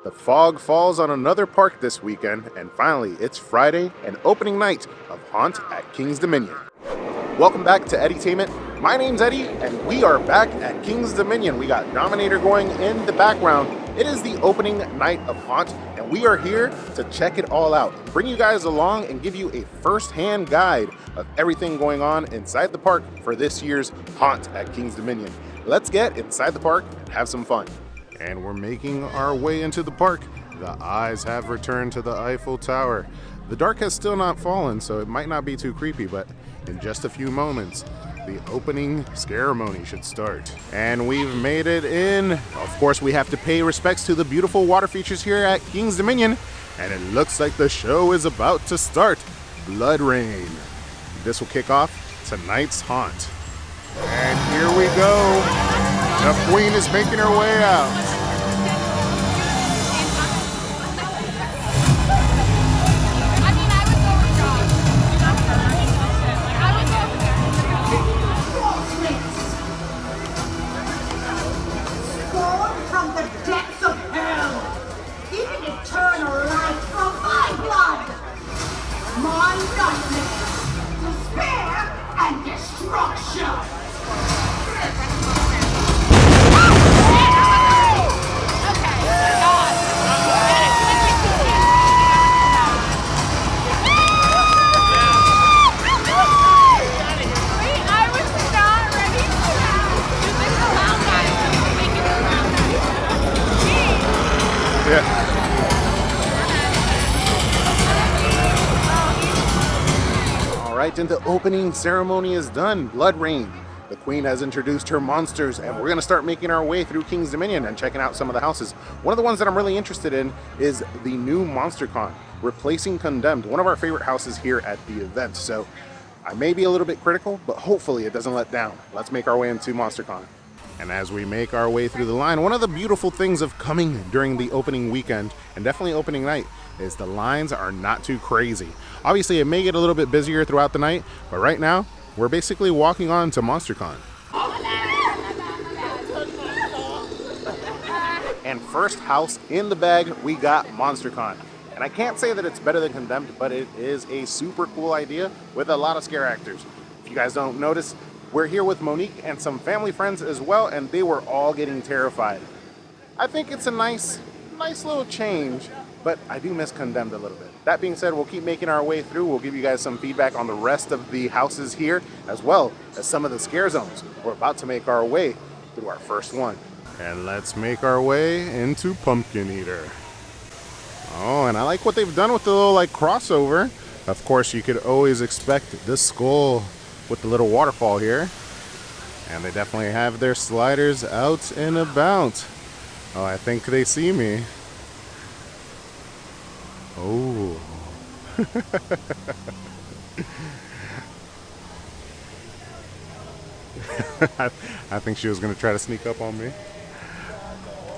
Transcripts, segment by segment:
The fog falls on another park this weekend, and finally, it's Friday and opening night of Haunt at King's Dominion. Welcome back to Eddytainment. My name's Eddie, and we are back at King's Dominion. We got Dominator going in the background. It is the opening night of Haunt, and we are here to check it all out, bring you guys along and give you a first-hand guide of everything going on inside the park for this year's Haunt at King's Dominion. Let's get inside the park and have some fun. And we're making our way into the park. The eyes have returned to the Eiffel Tower. The dark has still not fallen, so it might not be too creepy, but in just a few moments, the opening ceremony should start. And we've made it in. Of course, we have to pay respects to the beautiful water features here at King's Dominion, and it looks like the show is about to start. Blood Rain. This will kick off tonight's Haunt. And here we go. The Queen is making her way out. And the opening ceremony is done. Blood Rain. The Queen has introduced her monsters, and we're going to start making our way through King's Dominion and checking out some of the houses. One of the ones that I'm really interested in is the new MonsterCon, replacing Condemned, one of our favorite houses here at the event. So I may be a little bit critical, but hopefully it doesn't let down. Let's make our way into MonsterCon. And as we make our way through the line, one of the beautiful things of coming during the opening weekend, and definitely opening night, is the lines are not too crazy. Obviously, it may get a little bit busier throughout the night, but right now, we're basically walking on to MonsterCon. And first house in the bag, we got MonsterCon. And I can't say that it's better than Condemned, but it is a super cool idea with a lot of scare actors. If you guys don't notice, we're here with Monique and some family friends as well, and they were all getting terrified. I think it's a nice little change, but I do miss Condemned a little bit. That being said, we'll keep making our way through. We'll give you guys some feedback on the rest of the houses here, as well as some of the scare zones. We're about to make our way through our first one. And let's make our way into Pumpkin Eater. Oh, and I like what they've done with the little crossover. Of course, you could always expect the skull with the little waterfall here. And they definitely have their sliders out and about. Oh, I think they see me. Oh. I think she was going to try to sneak up on me.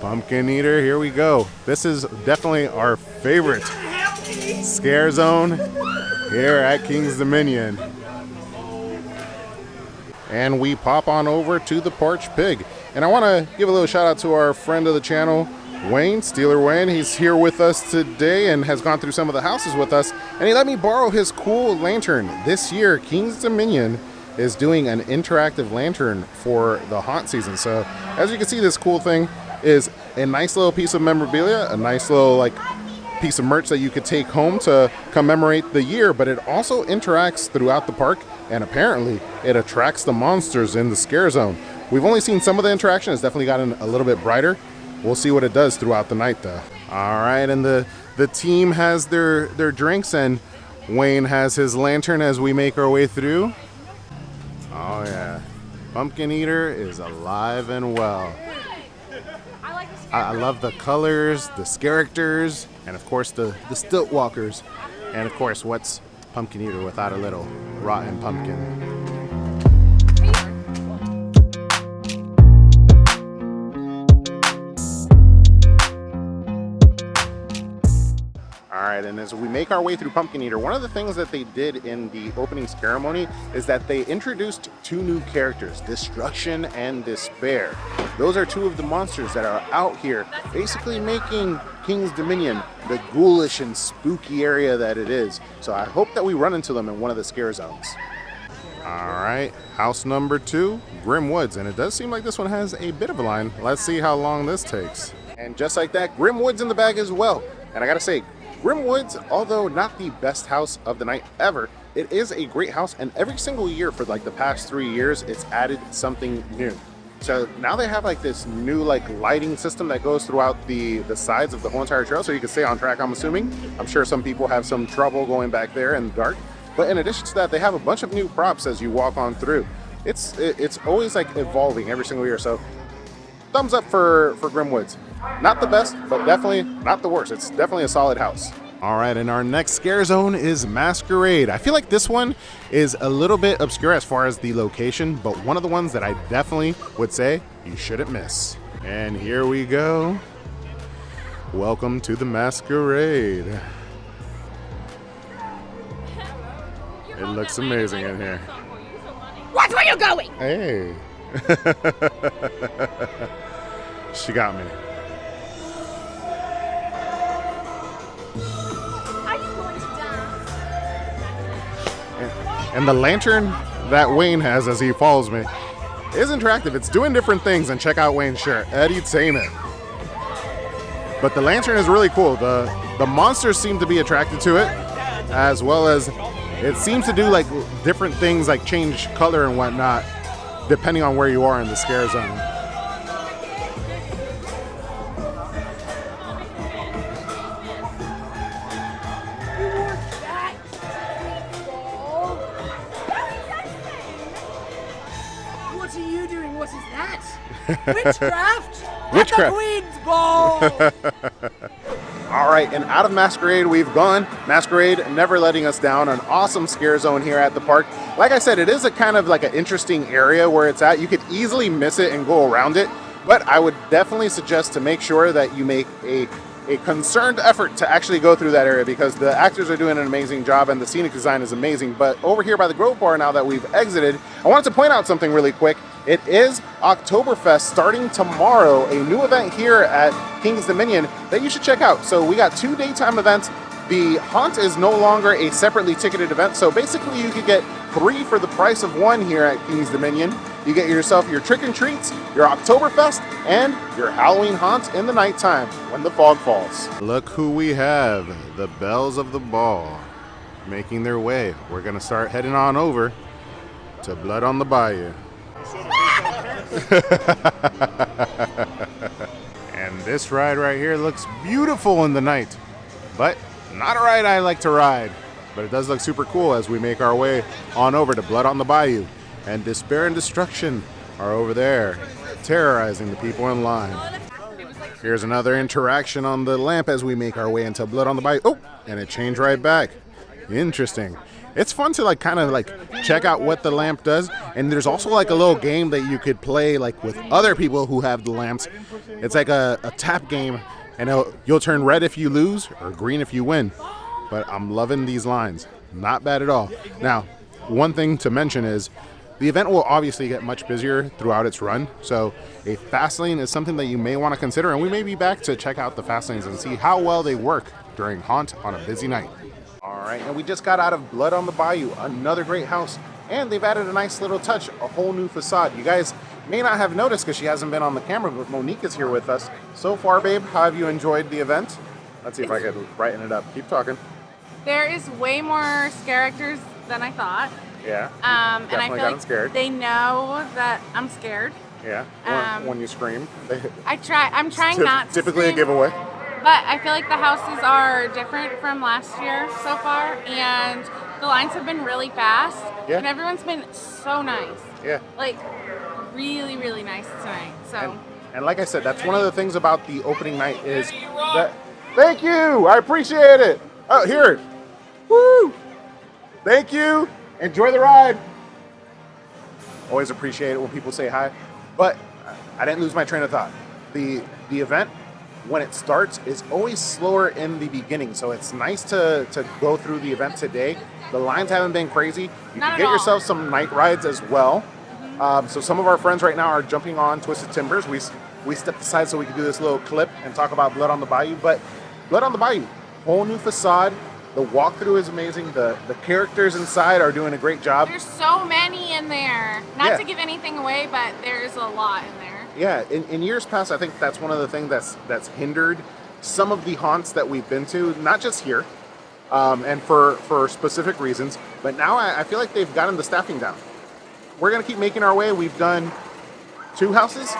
Pumpkin Eater, here we go. This is definitely our favorite scare zone here at King's Dominion. And we pop on over to the Parched Pig. And I want to give a little shout out to our friend of the channel, Wayne, Steeler Wayne. He's here with us today and has gone through some of the houses with us. And he let me borrow his cool lantern. This year, King's Dominion is doing an interactive lantern for the haunt season. So as you can see, this cool thing is a nice little piece of memorabilia, a nice little piece of merch that you could take home to commemorate the year, but it also interacts throughout the park, and apparently it attracts the monsters in the scare zone. We've only seen some of the interaction. It's definitely gotten a little bit brighter. We'll see what it does throughout the night though. All right, and the team has their drinks, and Wayne has his lantern as we make our way through. Oh yeah, Pumpkin Eater is alive and well. I love the colors, the characters, and of course the stilt walkers. And of course, what's Pumpkin Eater without a little rotten pumpkin? All right, and as we make our way through Pumpkin Eater, one of the things that they did in the opening ceremony is that they introduced two new characters, Destruction and Despair. Those are two of the monsters that are out here, basically making King's Dominion the ghoulish and spooky area that it is. So I hope that we run into them in one of the scare zones. All right, house number 2, Grim Woods, and it does seem like this one has a bit of a line. Let's see how long this takes. And just like that, Grim Woods in the bag as well. And I gotta say, Grim Woods, although not the best house of the night ever, it is a great house, and every single year for like the past 3 years, it's added something new. So now they have like this new like lighting system that goes throughout the sides of the whole entire trail, so you can stay on track, I'm assuming. I'm sure some people have some trouble going back there in the dark. But in addition to that, they have a bunch of new props as you walk on through. It's always like evolving every single year, so thumbs up for Grim Woods. Not the best, but definitely not the worst. It's definitely a solid house. All right, and our next scare zone is Masquerade. I feel like this one is a little bit obscure as far as the location, but one of the ones that I definitely would say you shouldn't miss. And here we go. Welcome to the Masquerade. It looks amazing in here. Watch where you're going! Hey. She got me. Are you going to dance? And the lantern that Wayne has as he follows me is interactive. It's doing different things, and check out Wayne's shirt, Edutainment. But the lantern is really cool. The monsters seem to be attracted to it, as well as it seems to do like different things, like change color and whatnot, depending on where you are in the scare zone. What are you doing? What is that? Witchcraft? Witchcraft. At the Queen's Ball! All right, and out of Masquerade we've gone. Masquerade never letting us down. An awesome scare zone here at the park. Like I said, it is a kind of like an interesting area where it's at. You could easily miss it and go around it, but I would definitely suggest to make sure that you make a concerned effort to actually go through that area, because the actors are doing an amazing job and the scenic design is amazing. But over here by the Grove Bar, now that we've exited, I wanted to point out something really quick. It is Oktoberfest starting tomorrow, a new event here at King's Dominion that you should check out. So we got 2 daytime events. The Haunt is no longer a separately ticketed event, so basically you could get 3 for the price of 1 here at King's Dominion. You get yourself your trick and treats, your Oktoberfest, and your Halloween Haunt in the nighttime when the fog falls. Look who we have, the Bells of the Ball, making their way. We're gonna start heading on over to Blood on the Bayou. And this ride right here looks beautiful in the night, but not a ride I like to ride. But it does look super cool as we make our way on over to Blood on the Bayou. And Despair and Destruction are over there, terrorizing the people in line. Here's another interaction on the lamp as we make our way into Blood on the Bayou. Oh, and it changed right back. Interesting. It's fun to like kind of like check out what the lamp does. And there's also like a little game that you could play like with other people who have the lamps. It's like a tap game, and you'll turn red if you lose or green if you win. But I'm loving these lines. Not bad at all. Now, one thing to mention is the event will obviously get much busier throughout its run. So a fast lane is something that you may want to consider, and we may be back to check out the fast lanes and see how well they work during Haunt on a busy night. All right, and we just got out of Blood on the Bayou, another great house, and they've added a nice little touch, a whole new facade. You guys may not have noticed because she hasn't been on the camera, but Monique is here with us. So far, babe, how have you enjoyed the event? Let's see if I can brighten it up. Keep talking. There is way more scare actors than I thought. Yeah. And I feel like scared. they know that I'm scared. Yeah. When you scream. I'm trying not to typically scream, a giveaway. But I feel like the houses are different from last year so far, and the lines have been really fast. Yeah. And everyone's been so nice. Yeah. Like really, really nice tonight. So. And like I said, that's one of the things about the opening night is that. Thank you. I appreciate it. Oh, here. Woo! Thank you. Enjoy the ride. Always appreciate it when people say hi. But I didn't lose my train of thought. The event when it starts is always slower in the beginning. So it's nice to go through the event today. The lines haven't been crazy. You can get yourself some night rides as well. So some of our friends right now are jumping on Twisted Timbers. We stepped aside so we could do this little clip and talk about Blood on the Bayou. But Blood on the Bayou, whole new facade. The walkthrough is amazing. The characters inside are doing a great job. There's so many in there. Not to give anything away, but there's a lot in there. Yeah, in years past, I think that's one of the things that's hindered some of the haunts that we've been to, not just here, and for specific reasons. But now I feel like they've gotten the staffing down. We're gonna keep making our way. We've done two houses.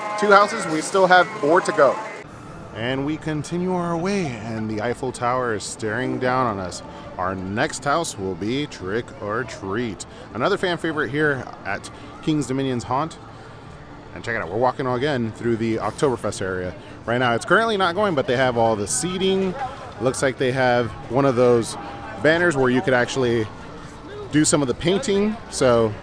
We still have 4 to go. And we continue our way, and the Eiffel Tower is staring down on us. Our next house will be Trick or Treat, another fan favorite here at King's Dominion's Haunt. And check it out, we're walking again through the Oktoberfest area. Right now it's currently not going, but they have all the seating. Looks like they have one of those banners where you could actually do some of the painting. So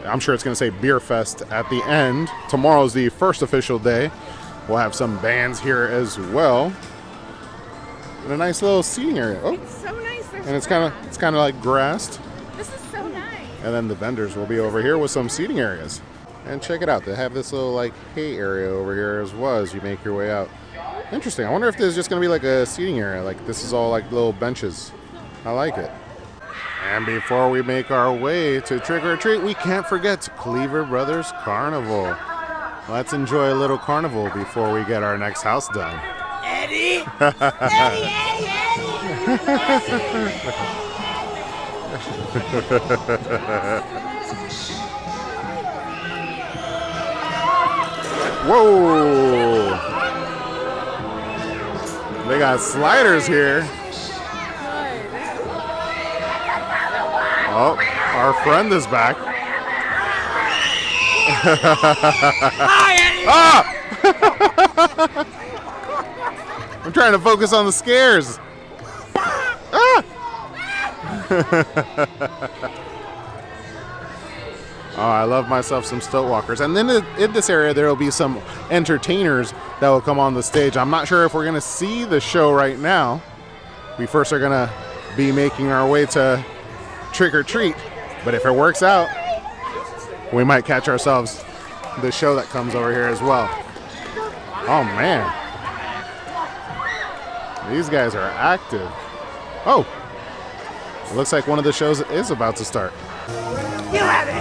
I'm sure it's gonna say Beer Fest at the end. Tomorrow's the first official day. We'll have some bands here as well. And a nice little seating area. Oh, It's so nice. and it's kind of like grassed. This is so nice. And then the vendors will be over here with some seating areas. And check it out, they have this little like hay area over here as well as you make your way out. Interesting. I wonder if there's just gonna be like a seating area. Like this is all like little benches. I like it. And before we make our way to Trick or Treat, we can't forget Cleaver Brothers Carnival. Let's enjoy a little carnival before we get our next house done. Eddie! Eddie! Whoa! They got sliders here. Oh, our friend is back. Hi, Eddie! Ah! I'm trying to focus on the scares. Ah! Oh, I love myself some stilt walkers. And then in this area, there will be some entertainers that will come on the stage. I'm not sure if we're going to see the show right now. We first are going to be making our way to Trick or Treat. But if it works out, we might catch ourselves the show that comes over here as well. Oh, man. These guys are active. Oh, it looks like one of the shows is about to start. You have it!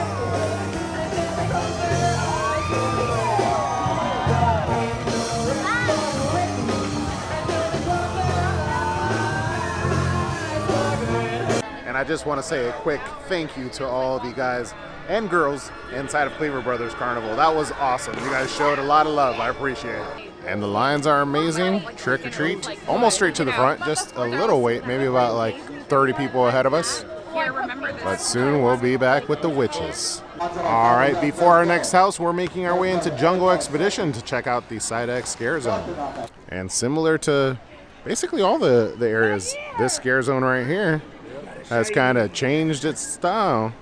And I just want to say a quick thank you to all the guys and girls inside of Cleaver Brothers Carnival. That was awesome. You guys showed a lot of love. I appreciate it. And the lines are amazing. Trick or Treat, almost straight to the front. Just a little wait, maybe about like 30 people ahead of us. Here, remember this. But soon we'll be back with the witches. All right, before our next house, we're making our way into Jungle Expedition to check out the Side X Scare Zone. And similar to basically all the areas, this Scare Zone right here has kind of changed its style.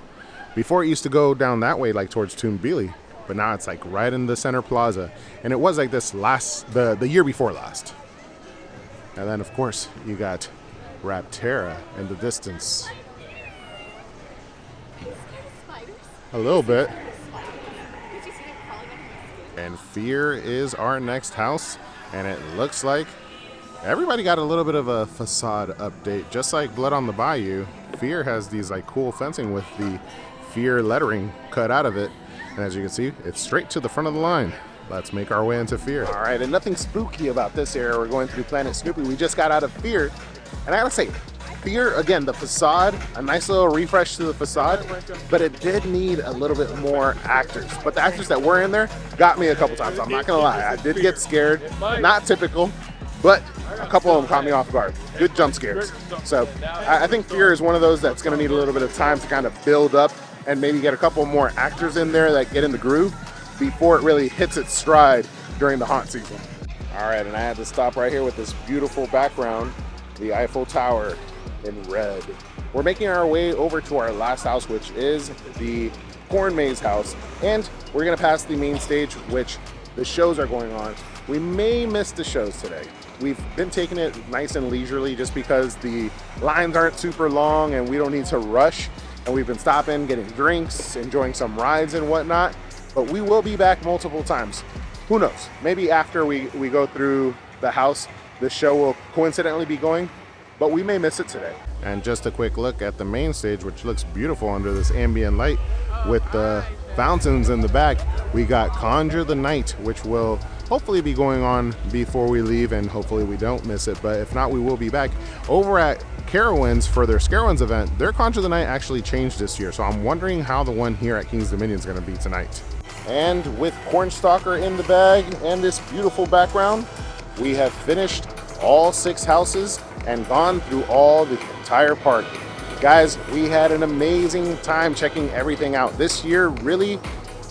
Before it used to go down that way, like towards Toonbilly, but now it's like right in the center plaza. And it was like this the year before last. And then of course you got Raptera in the distance. A little bit. And Fear is our next house, and it looks like everybody got a little bit of a facade update. Just like Blood on the Bayou, Fear has these like cool fencing with the Fear lettering cut out of it. And as you can see, it's straight to the front of the line. Let's make our way into Fear. All right, and nothing spooky about this area. We're going through Planet Snoopy. We just got out of Fear, and I gotta say, Fear, again, the facade, a nice little refresh to the facade, but it did need a little bit more actors. But the actors that were in there got me a couple times. I'm not gonna lie, I did get scared. Not typical, but a couple of them caught me off guard. Good jump scares. So I think Fear is one of those that's gonna need a little bit of time to kind of build up and maybe get a couple more actors in there that get in the groove before it really hits its stride during the haunt season. All right, and I had to stop right here with this beautiful background, the Eiffel Tower in red. We're making our way over to our last house, which is the Corn Maze house, and we're gonna pass the main stage, which the shows are going on. We may miss the shows today. We've been taking it nice and leisurely just because the lines aren't super long and we don't need to rush. And we've been stopping, getting drinks, enjoying some rides and whatnot. But we will be back multiple times. Who knows? Maybe after we go through the house, the show will coincidentally be going, but we may miss it today. And just a quick look at the main stage, which looks beautiful under this ambient light with the fountains in the back. We got Conjure the Night, which will hopefully be going on before we leave, and hopefully we don't miss it. But if not, we will be back. Over at Carowinds for their Scarowinds event, their Conjure the Night actually changed this year, so I'm wondering how the one here at King's Dominion is going to be tonight. And with Cornstalker in the bag and this beautiful background, we have finished all 6 houses and gone through all the entire park. Guys, we had an amazing time checking everything out. This year really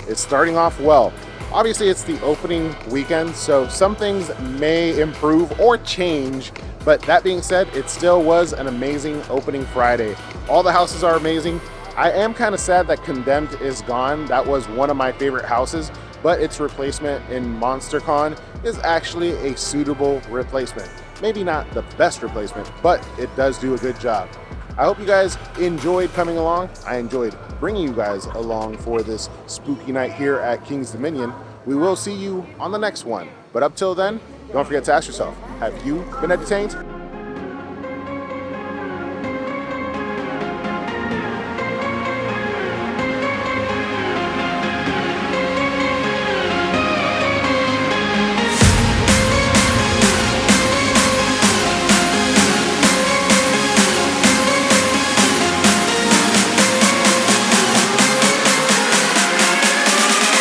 is starting off well. Obviously, it's the opening weekend, so some things may improve or change, but that being said, it still was an amazing opening Friday. All the houses are amazing. I am kind of sad that Condemned is gone. That was one of my favorite houses, but its replacement in MonsterCon is actually a suitable replacement. Maybe not the best replacement, but it does do a good job. I hope you guys enjoyed coming along. I enjoyed bringing you guys along for this spooky night here at King's Dominion. We will see you on the next one. But up till then, don't forget to ask yourself, have you been entertained?